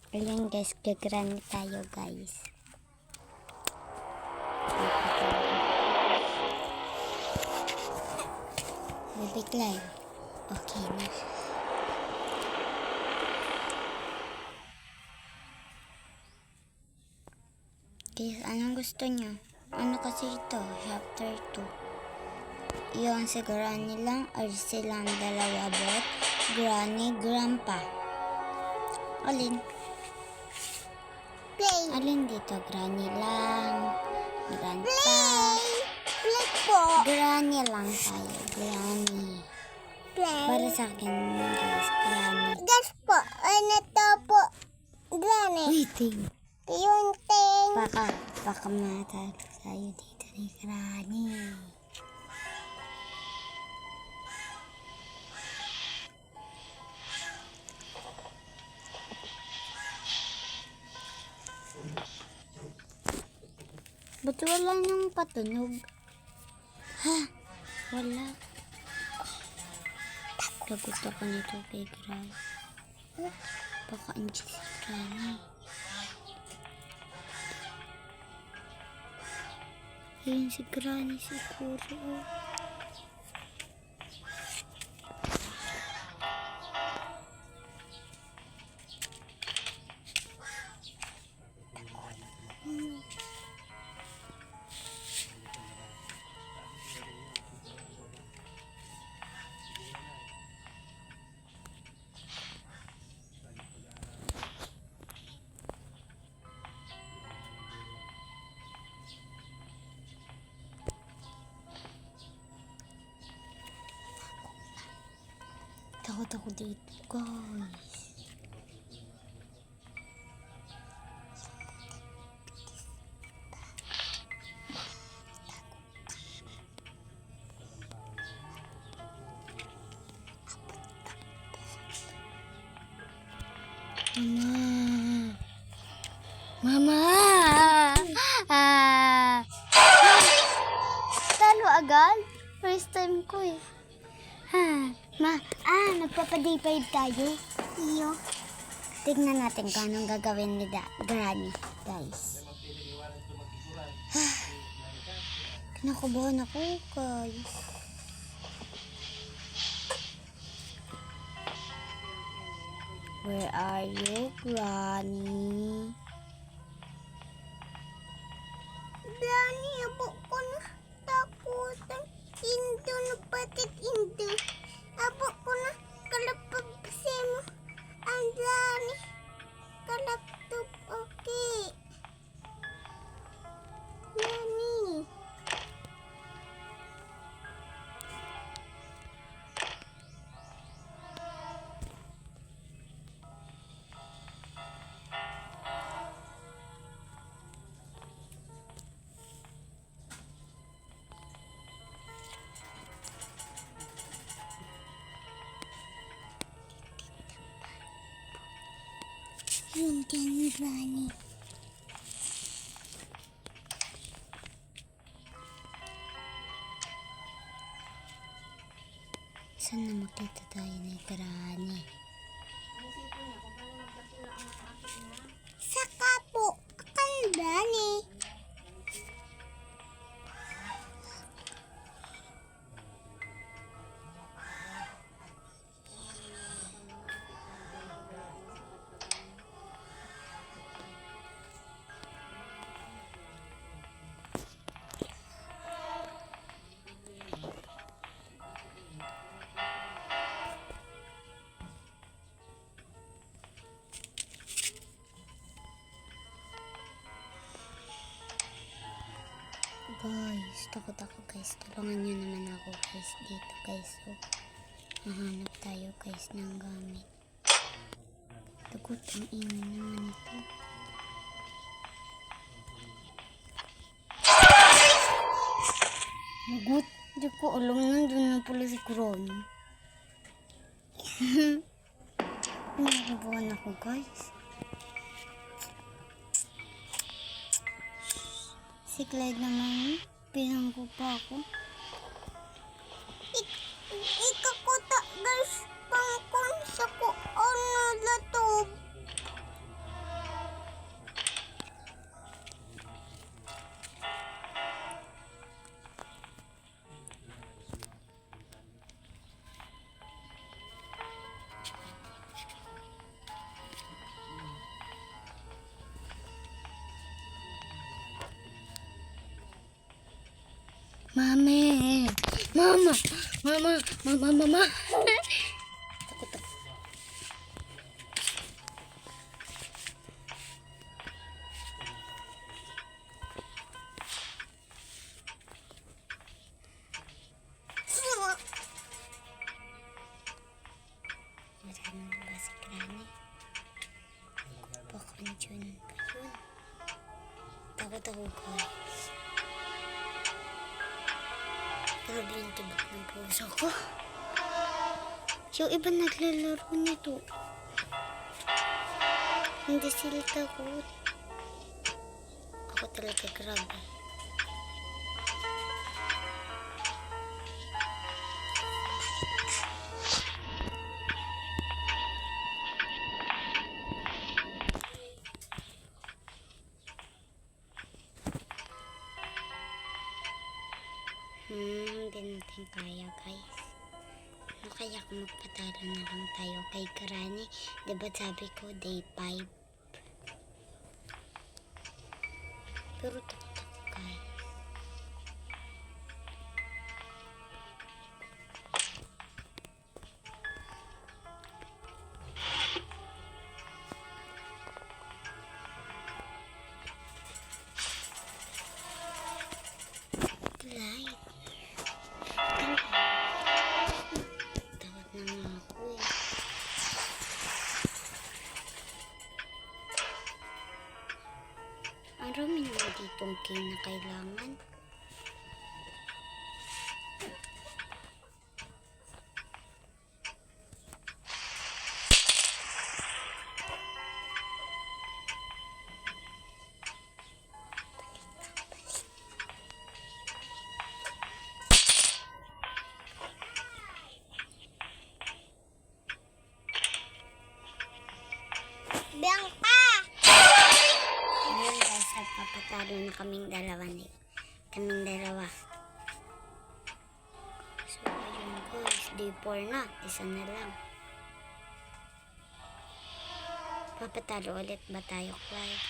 Ayan guys, gagran tayo guys. Bibiglan. Okay na. Guys, anong gusto nyo? Ano kasi ito? Chapter 2. Yung si Granny lang or silang dalawa bot? Granny, Grandpa. Alin? Play. Alin dito? Granny lang. Grandpa. Play po. Granny lang tayo. Granny. Play. Para sa akin guys, Granny. Gas po. Ano to po? Granny. Waiting. Yung ting. Baka matalo tayo dito ni Granny. Ba't wala nang patunog? Ha? Wala. Lagot ako nito kay Granny. Baka andiyan si Granny. Ayun si Granny siguro. Takot ako dito guys. Mama! Talo agad? First time ko eh. Nagpapa-day 5 tayo. Iyo. Tignan natin kung anong gagawin ni Granny, guys. Kinakabahan ako, guys. Where are you, Granny? Granny, abo ko na takutan. Indo na patit indo. Abo ko na kalapag mo. Ang Granny. Kalaptop, okay. Granny. Yun din, Granny. Saan na makita tayo ni Granny? Saka po, akal Granny. Guys, takot ako guys. Tulungan nyo naman ako guys dito guys. So, mahanap tayo guys ng gamit. Takot ang ingay naman ito. Nagut, di ko alam nandun na pala si Granny. Pinakabahan ako guys. Si Clyde naman, pinangko pa ako. Ikakuta guys, pangkon sa ko ano latob. Mami! Mama! Mama! Mama! Mama! Takot ako. Marami na ba si Granny? Baka andyan pa yun. Takot ako, guys. Grabe yung tibok ng puso ko. Yung iba naglalaro nito. Hindi sila takot. Ako talaga grabe. Hindi natin kaya, guys. Ano kaya kung magpatalo na lang tayo kay Granny? Diba sabi ko day 5? Pero takot ako, guys. Light. Takot na nga ako eh. Ang rami naman ditong cane na kailangan. Bianca! Ayun guys, nagpapatalo na kaming dalawa. So ayun guys, day 4 na. Isa na lang. Papatalo ulit ba tayo, Clyde?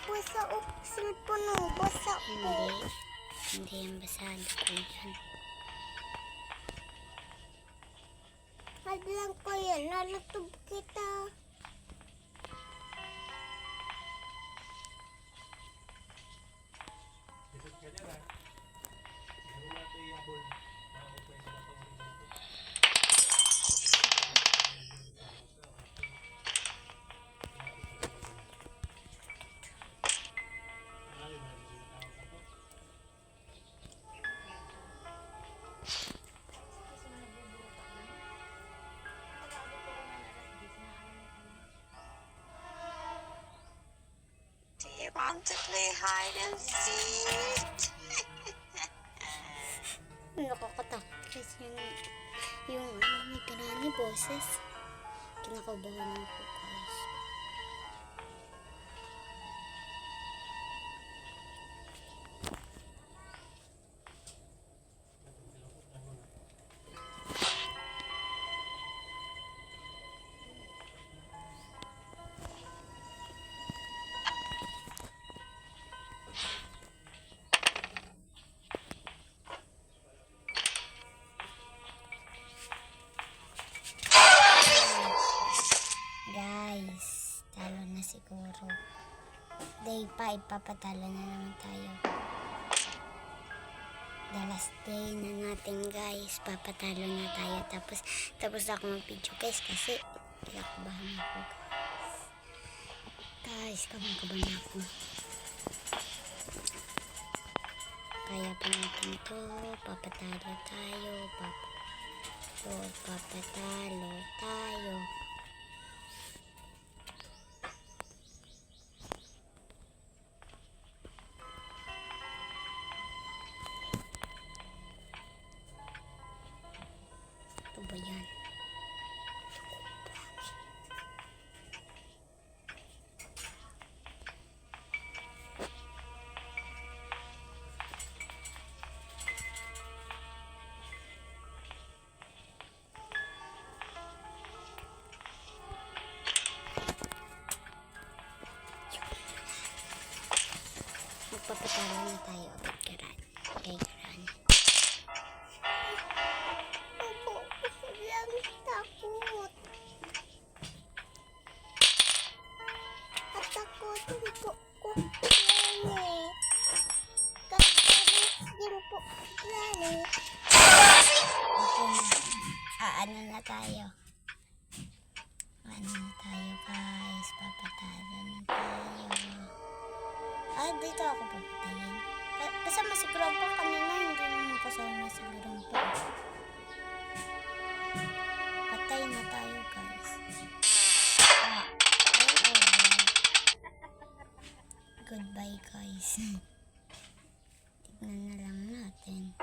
Basa o, cellphone mo. Basa o. Hindi yan basado ko yan. Hadlang ko yan. Nalutob kita. Do you want to play hide and seek? Nakakatakot kasi yung may Granny boses. Kinakabahan ako, guys. Guys, talo na siguro. Day 5, papatalo na naman tayo. The last day na natin, guys. Papatalo na tayo. Tapos ako mag-video, guys, kasi kinakabahan ako, guys. Guys, kabang-kabang ako. Kaya pa natin to. Papatalo tayo. Papatalo tayo. Ito ba yan? Magpapatalo na tayo kay Granny. Opo, lang takot. Takutin po ko, Granny. Kakalis din po, Granny. Okay na. Ano na tayo? Ano na tayo guys? Papatalo na tayo. Dito ako papatayin. Kasama si Grandpa kanina. Hindi naman kasama si Grandpa. Patay na tayo guys. Goodbye guys. Tignan na lang natin.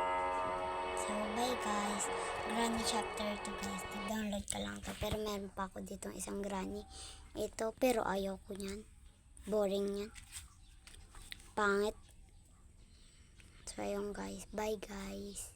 So bye guys. Granny chapter 2 guys. Download ka lang to. Pero meron pa ako dito isang Granny. Ito pero ayaw ko niyan. Boring yan. Pangit. So ayun guys. Bye guys.